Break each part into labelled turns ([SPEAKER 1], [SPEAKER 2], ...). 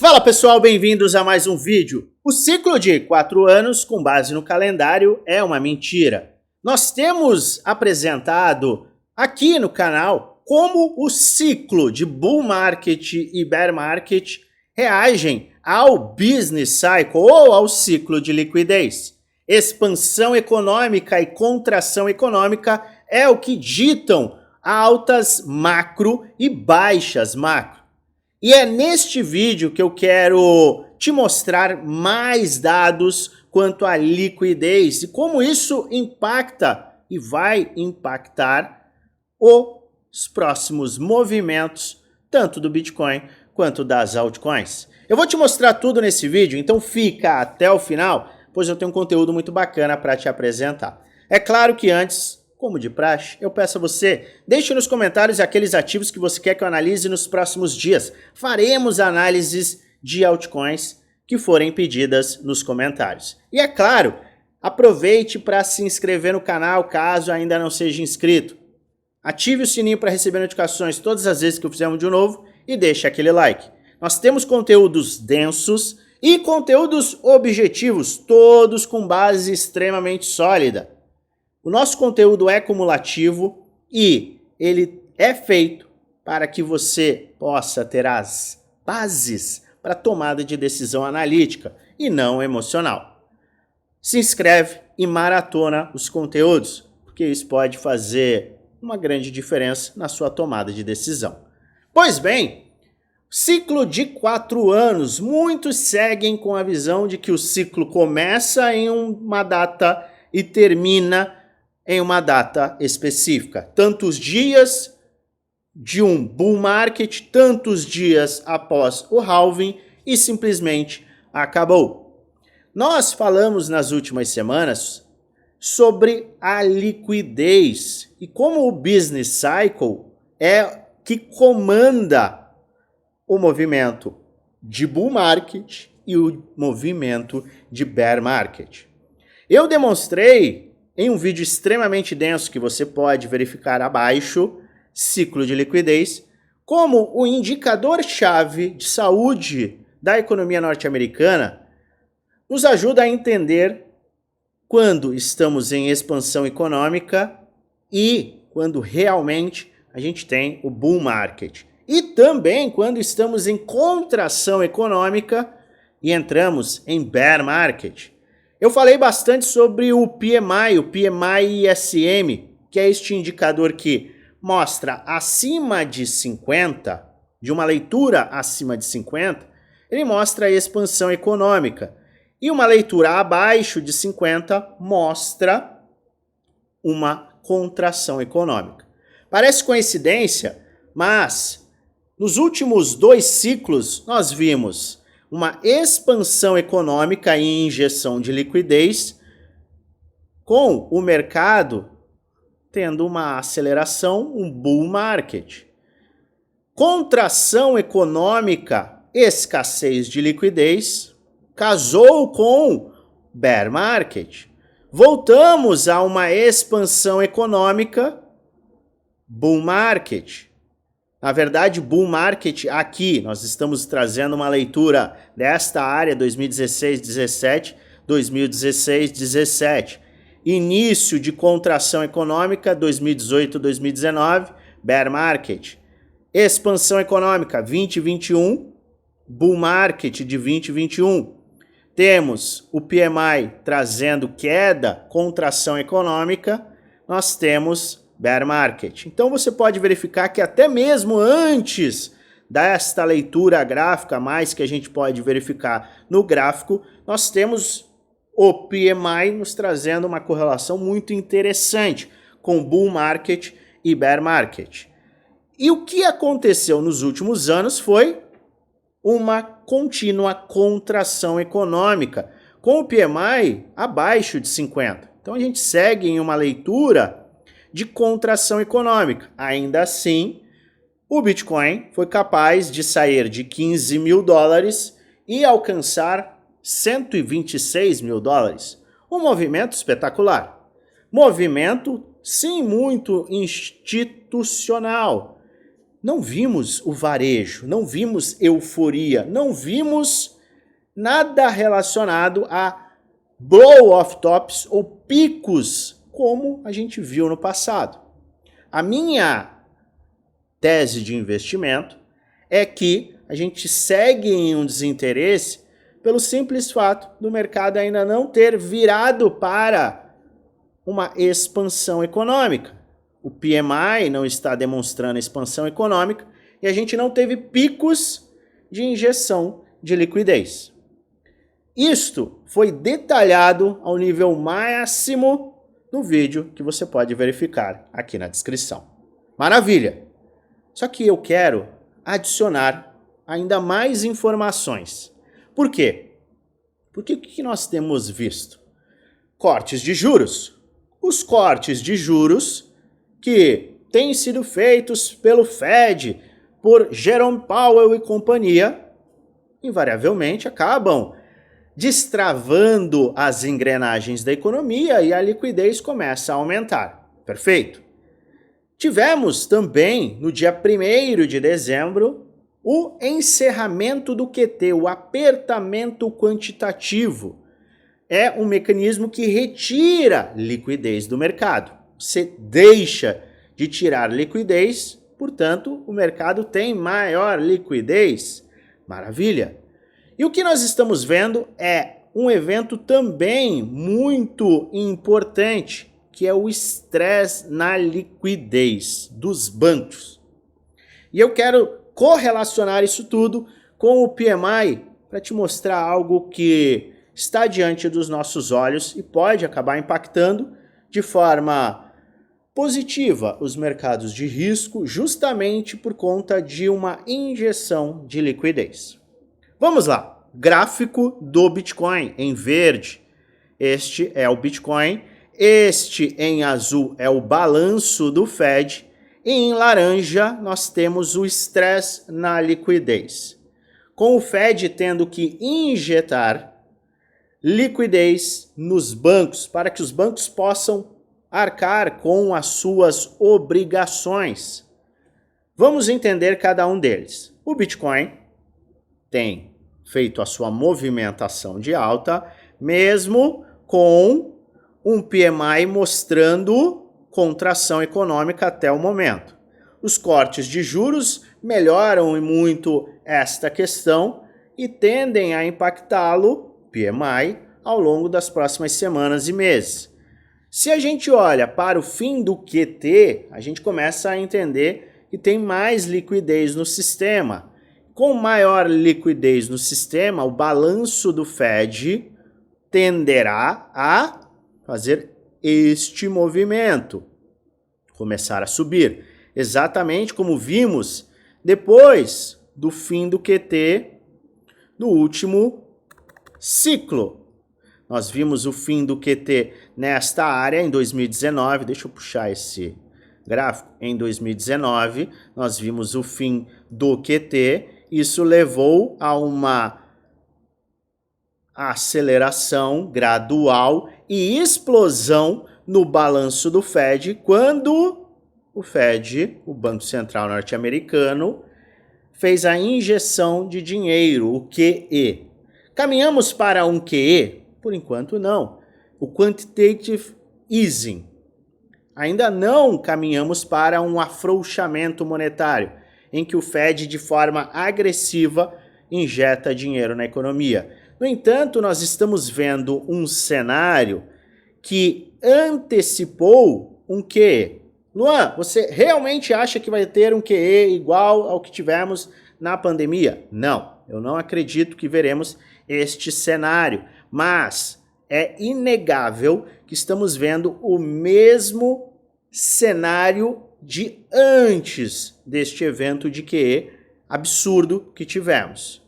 [SPEAKER 1] Fala pessoal, bem-vindos a mais um vídeo. O ciclo de 4 anos com base no calendário é uma mentira. Nós temos apresentado aqui no canal como o ciclo de bull market e bear market reagem ao business cycle ou ao ciclo de liquidez. Expansão econômica e contração econômica é o que ditam altas macro e baixas macro. E é neste vídeo que eu quero te mostrar mais dados quanto à liquidez e como isso impacta e vai impactar os próximos movimentos, tanto do Bitcoin quanto das altcoins. Eu vou te mostrar tudo nesse vídeo, então fica até o final, pois eu tenho um conteúdo muito bacana para te apresentar. É claro que antes, como de praxe, eu peço a você, deixe nos comentários aqueles ativos que você quer que eu analise nos próximos dias. Faremos análises de altcoins que forem pedidas nos comentários. E é claro, aproveite para se inscrever no canal caso ainda não seja inscrito. Ative o sininho para receber notificações todas as vezes que eu fizer um vídeo novo e deixe aquele like. Nós temos conteúdos densos e conteúdos objetivos, todos com base extremamente sólida. O nosso conteúdo é cumulativo e ele é feito para que você possa ter as bases para tomada de decisão analítica e não emocional. Se inscreve e maratona os conteúdos, porque isso pode fazer uma grande diferença na sua tomada de decisão. Pois bem, ciclo de 4 anos, muitos seguem com a visão de que o ciclo começa em uma data e termina em uma data específica. Tantos dias de um bull market, tantos dias após o halving e simplesmente acabou. Nós falamos nas últimas semanas sobre a liquidez e como o business cycle é que comanda o movimento de bull market e o movimento de bear market. Eu demonstrei em um vídeo extremamente denso que você pode verificar abaixo, ciclo de liquidez, como o indicador-chave de saúde da economia norte-americana nos ajuda a entender quando estamos em expansão econômica e quando realmente a gente tem o bull market. E também quando estamos em contração econômica e entramos em bear market. Eu falei bastante sobre o PMI ISM, que é este indicador que mostra acima de 50, de uma leitura acima de 50, ele mostra a expansão econômica. E uma leitura abaixo de 50 mostra uma contração econômica. Parece coincidência, mas nos últimos 2 ciclos nós vimos uma expansão econômica e injeção de liquidez, com o mercado tendo uma aceleração, um bull market. Contração econômica, escassez de liquidez, casou com bear market. Voltamos a uma expansão econômica, bull market. Na verdade, bull market aqui, nós estamos trazendo uma leitura desta área 2016-17, 2016-17. Início de contração econômica 2018-2019, bear market. Expansão econômica 2021, bull market de 2021. Temos o PMI trazendo queda, contração econômica, nós temos bear market. Então você pode verificar que até mesmo antes desta leitura gráfica, mais que a gente pode verificar no gráfico, nós temos o PMI nos trazendo uma correlação muito interessante com bull market e bear market. E o que aconteceu nos últimos anos foi uma contínua contração econômica, com o PMI abaixo de 50. Então a gente segue em uma leitura de contração econômica. Ainda assim, o Bitcoin foi capaz de sair de 15 mil dólares e alcançar 126 mil dólares. Um movimento espetacular. Movimento, sim, muito institucional. não vimos o varejo, não vimos euforia, não vimos nada relacionado a blow-off tops ou picos como a gente viu no passado. A minha tese de investimento é que a gente segue em um desinteresse pelo simples fato do mercado ainda não ter virado para uma expansão econômica. O PMI não está demonstrando expansão econômica e a gente não teve picos de injeção de liquidez. Isto foi detalhado ao nível máximo no vídeo que você pode verificar aqui na descrição. Maravilha! Só que eu quero adicionar ainda mais informações. Por quê? Porque o que nós temos visto? Cortes de juros. Os cortes de juros que têm sido feitos pelo Fed, por Jerome Powell e companhia, invariavelmente acabam destravando as engrenagens da economia e a liquidez começa a aumentar. Perfeito? Tivemos também, no dia 1º de dezembro, o encerramento do QT, o apertamento quantitativo. É um mecanismo que retira liquidez do mercado. Você deixa de tirar liquidez, portanto, o mercado tem maior liquidez. Maravilha! E o que nós estamos vendo é um evento também muito importante, que é o estresse na liquidez dos bancos. E eu quero correlacionar isso tudo com o PMI para te mostrar algo que está diante dos nossos olhos e pode acabar impactando de forma positiva os mercados de risco, justamente por conta de uma injeção de liquidez. Vamos lá, gráfico do Bitcoin em verde. Este é o Bitcoin. Este em azul é o balanço do Fed e em laranja nós temos o estresse na liquidez. Com o Fed tendo que injetar liquidez nos bancos para que os bancos possam arcar com as suas obrigações. Vamos entender cada um deles. O Bitcoin tem feito a sua movimentação de alta, mesmo com um PMI mostrando contração econômica até o momento. Os cortes de juros melhoram muito esta questão e tendem a impactá-lo, PMI, ao longo das próximas semanas e meses. Se a gente olha para o fim do QT, a gente começa a entender que tem mais liquidez no sistema. Com maior liquidez no sistema, o balanço do Fed tenderá a fazer este movimento, começar a subir, exatamente como vimos depois do fim do QT no último ciclo. Nós vimos o fim do QT nesta área em 2019, deixa eu puxar esse gráfico, em 2019 nós vimos o fim do QT, isso levou a uma aceleração gradual e explosão no balanço do Fed quando o Fed, o Banco Central norte-americano, fez a injeção de dinheiro, o QE. Caminhamos para um QE? Por enquanto não. O Quantitative Easing. Ainda não caminhamos para um afrouxamento monetário, em que o Fed de forma agressiva injeta dinheiro na economia. No entanto, nós estamos vendo um cenário que antecipou um QE. Luan, você realmente acha que vai ter um QE igual ao que tivemos na pandemia? Não, eu não acredito que veremos este cenário, mas é inegável que estamos vendo o mesmo cenário de antes deste evento de QE absurdo que tivemos.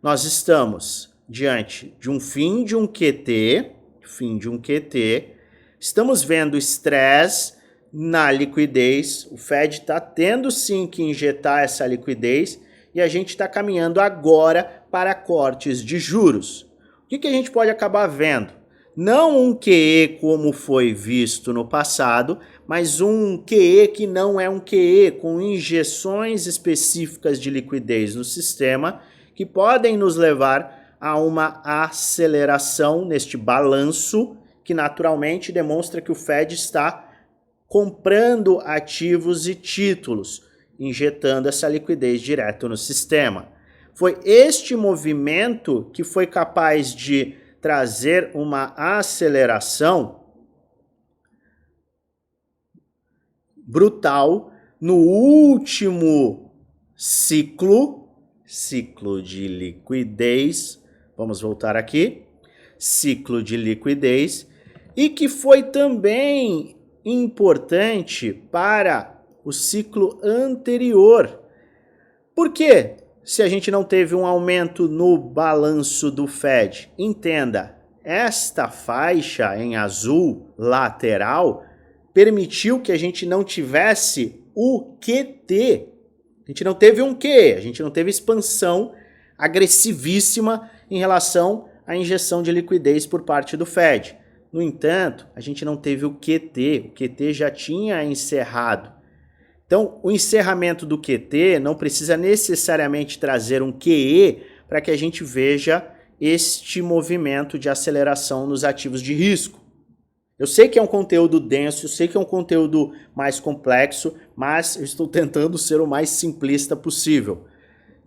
[SPEAKER 1] Nós estamos diante de um fim de um QT, estamos vendo estresse na liquidez, o Fed está tendo sim que injetar essa liquidez e a gente está caminhando agora para cortes de juros. O que a gente pode acabar vendo? Não um QE como foi visto no passado, mas um QE que não é um QE, com injeções específicas de liquidez no sistema que podem nos levar a uma aceleração neste balanço que naturalmente demonstra que o Fed está comprando ativos e títulos, injetando essa liquidez direto no sistema. Foi este movimento que foi capaz de trazer uma aceleração brutal no último ciclo de liquidez. Vamos voltar aqui. Ciclo de liquidez, e que foi também importante para o ciclo anterior. Por quê? Se a gente não teve um aumento no balanço do Fed, entenda, esta faixa em azul lateral permitiu que a gente não tivesse o QT. A gente não teve um QE, a gente não teve expansão agressivíssima em relação à injeção de liquidez por parte do Fed. No entanto, a gente não teve o QT já tinha encerrado. Então, o encerramento do QT não precisa necessariamente trazer um QE para que a gente veja este movimento de aceleração nos ativos de risco. Eu sei que é um conteúdo denso, eu sei que é um conteúdo mais complexo, mas eu estou tentando ser o mais simplista possível.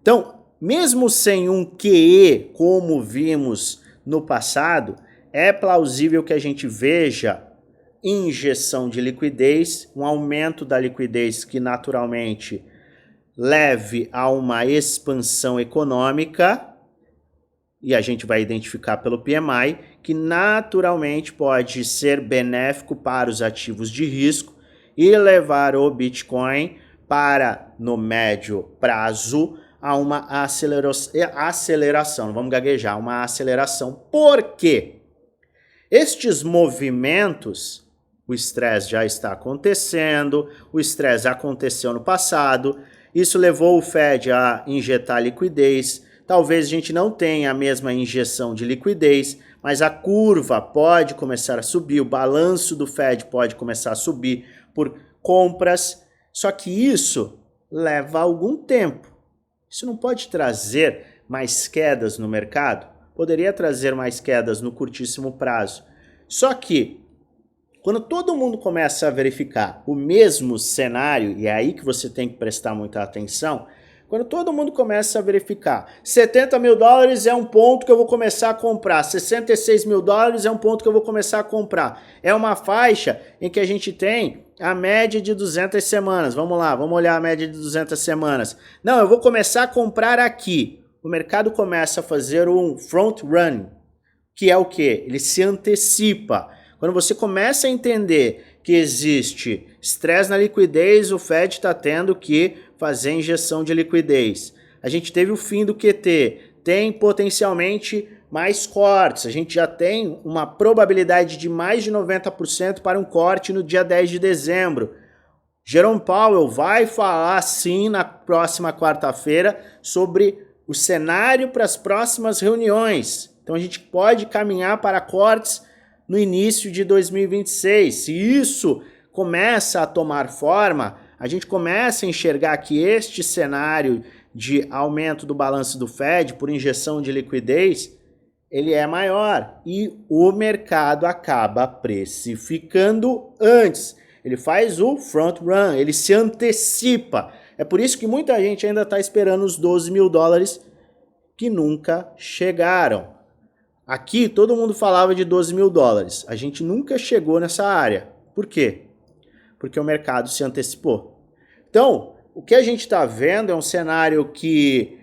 [SPEAKER 1] Então, mesmo sem um QE, como vimos no passado, é plausível que a gente veja injeção de liquidez, um aumento da liquidez que naturalmente leve a uma expansão econômica, e a gente vai identificar pelo PMI, que naturalmente pode ser benéfico para os ativos de risco e levar o Bitcoin para, no médio prazo, a uma aceleração, não vamos gaguejar, uma aceleração. Por quê? Estes movimentos, o estresse já está acontecendo, o estresse aconteceu no passado, isso levou o Fed a injetar liquidez. Talvez a gente não tenha a mesma injeção de liquidez, mas a curva pode começar a subir, o balanço do Fed pode começar a subir por compras, só que isso leva algum tempo. Isso não pode trazer mais quedas no mercado? Poderia trazer mais quedas no curtíssimo prazo. Só que, quando todo mundo começa a verificar o mesmo cenário, e é aí que você tem que prestar muita atenção, quando todo mundo começa a verificar, 70 mil dólares é um ponto que eu vou começar a comprar, 66 mil dólares é um ponto que eu vou começar a comprar. É uma faixa em que a gente tem a média de 200 semanas. Vamos lá, vamos olhar a média de 200 semanas. Não, eu vou começar a comprar aqui. O mercado começa a fazer um front run, que é o quê? Ele se antecipa. Quando você começa a entender que existe estresse na liquidez, o Fed está tendo que fazer injeção de liquidez. A gente teve o fim do QT, tem potencialmente mais cortes, a gente já tem uma probabilidade de mais de 90% para um corte no dia 10 de dezembro. Jerome Powell vai falar sim na próxima quarta-feira sobre o cenário para as próximas reuniões. Então a gente pode caminhar para cortes no início de 2026. Se isso começa a tomar forma, a gente começa a enxergar que este cenário de aumento do balanço do Fed por injeção de liquidez, ele é maior e o mercado acaba precificando antes. Ele faz o front run, ele se antecipa. É por isso que muita gente ainda está esperando os 12 mil dólares que nunca chegaram. Aqui todo mundo falava de 12 mil dólares. A gente nunca chegou nessa área. Por quê? Porque o mercado se antecipou. Então, o que a gente está vendo é um cenário que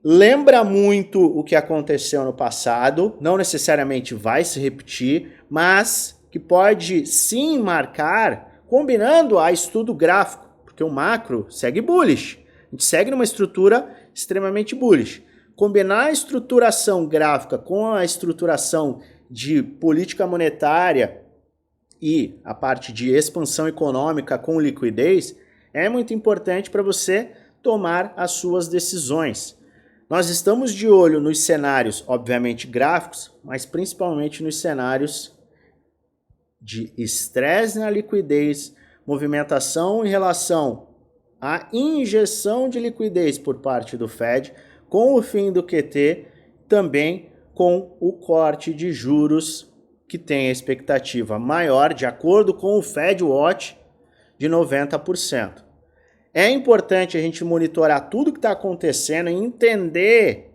[SPEAKER 1] lembra muito o que aconteceu no passado, não necessariamente vai se repetir, mas que pode sim marcar, combinando a estudo gráfico, porque o macro segue bullish. A gente segue numa estrutura extremamente bullish. Combinar a estruturação gráfica com a estruturação de política monetária e a parte de expansão econômica com liquidez é muito importante para você tomar as suas decisões. Nós estamos de olho nos cenários, obviamente gráficos, mas principalmente nos cenários de estresse na liquidez, movimentação em relação à injeção de liquidez por parte do Fed, com o fim do QT, também com o corte de juros que tem a expectativa maior, de acordo com o Fed Watch, de 90%. É importante a gente monitorar tudo que está acontecendo e entender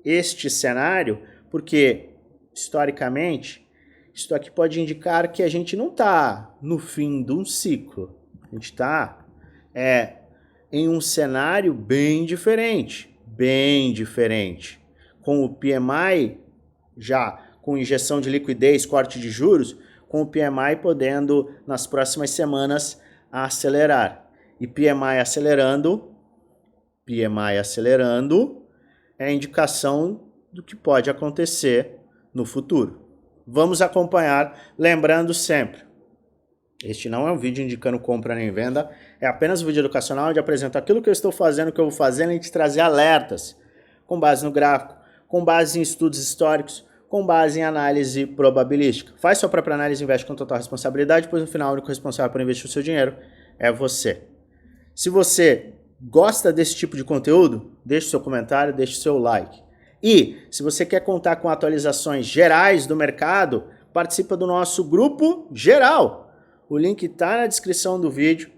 [SPEAKER 1] este cenário, porque, historicamente, isso aqui pode indicar que a gente não está no fim de um ciclo. A gente está em um cenário bem diferente, com o PMI já com injeção de liquidez, corte de juros, com o PMI podendo, nas próximas semanas, acelerar. E PMI acelerando é indicação do que pode acontecer no futuro. Vamos acompanhar, lembrando sempre, este não é um vídeo indicando compra nem venda, é apenas um vídeo educacional onde apresento aquilo que eu estou fazendo, o que eu vou fazendo e te trazer alertas, com base no gráfico, com base em estudos históricos, com base em análise probabilística. Faz sua própria análise e investe com total responsabilidade, pois no final o único responsável por investir o seu dinheiro é você. Se você gosta desse tipo de conteúdo, deixe seu comentário, deixe seu like. E se você quer contar com atualizações gerais do mercado, participa do nosso grupo geral. O link está na descrição do vídeo,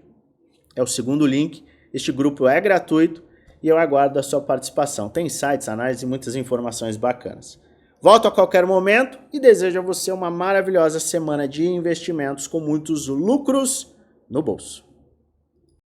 [SPEAKER 1] é o segundo link. Este grupo é gratuito e eu aguardo a sua participação. Tem sites, análises e muitas informações bacanas. Volto a qualquer momento e desejo a você uma maravilhosa semana de investimentos com muitos lucros no bolso.